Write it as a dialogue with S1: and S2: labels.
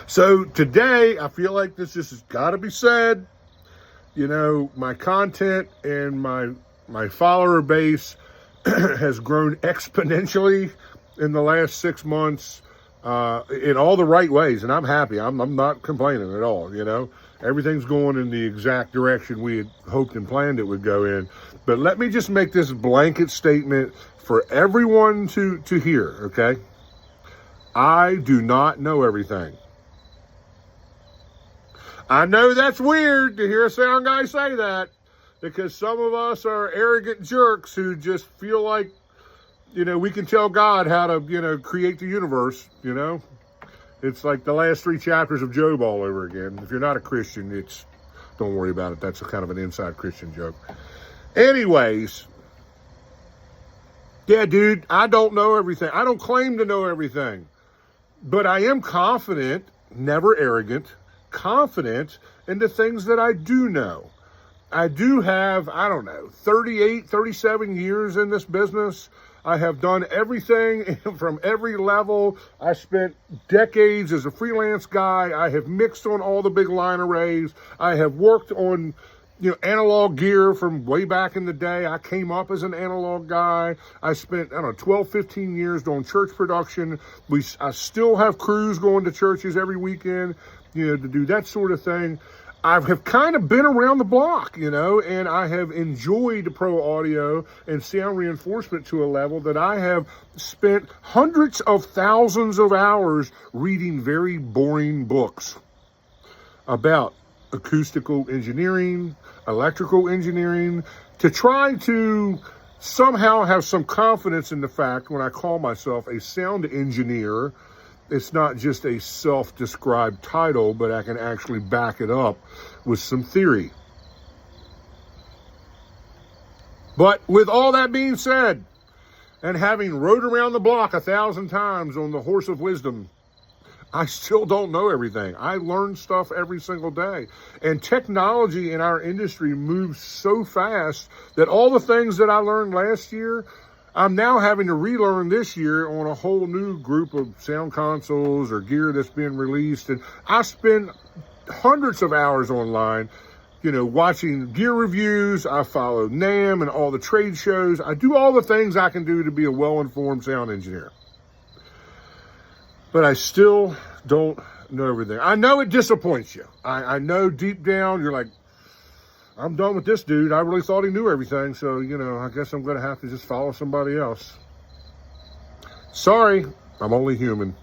S1: So today, I feel like this just has got to be said. You know, my content and my follower base has grown exponentially in the last 6 months in all the right ways, and I'm happy. I'm not complaining at all. You know, everything's going in the exact direction we had hoped and planned it would go in. But let me just make this blanket statement for everyone to hear. Okay, I do not know everything. I know that's weird to hear a sound guy say that, because some of us are arrogant jerks who just feel like, you know, we can tell God how to, you know, create the universe, you know. It's like the last 3 chapters of Job all over again. If you're not a Christian, don't worry about it. That's a kind of an inside Christian joke. Anyways, yeah, dude, I don't know everything. I don't claim to know everything. But I am confident, never arrogant, confident in the things that I do know. I do have, 38, 37 years in this business. I have done everything from every level. I spent decades as a freelance guy. I have mixed on all the big line arrays. I have worked on, analog gear from way back in the day. I came up as an analog guy. I spent, 12, 15 years doing church production. I still have crews going to churches every weekend, to do that sort of thing. I have kind of been around the block, and I have enjoyed pro audio and sound reinforcement to a level that I have spent hundreds of thousands of hours reading very boring books about acoustical engineering, electrical engineering, to try to somehow have some confidence in the fact when I call myself a sound engineer, it's not just a self-described title, but I can actually back it up with some theory. But with all that being said, and having rode around the block 1,000 times on the horse of wisdom, I still don't know everything. I learn stuff every single day. And technology in our industry moves so fast that all the things that I learned last year, I'm now having to relearn this year on a whole new group of sound consoles or gear that's being released. And I spend hundreds of hours online, watching gear reviews. I follow NAMM and all the trade shows. I do all the things I can do to be a well-informed sound engineer. But I still don't know everything. I know it disappoints you. I know deep down you're like, I'm done with this dude. I really thought he knew everything. So, I guess I'm going to have to just follow somebody else. Sorry, I'm only human.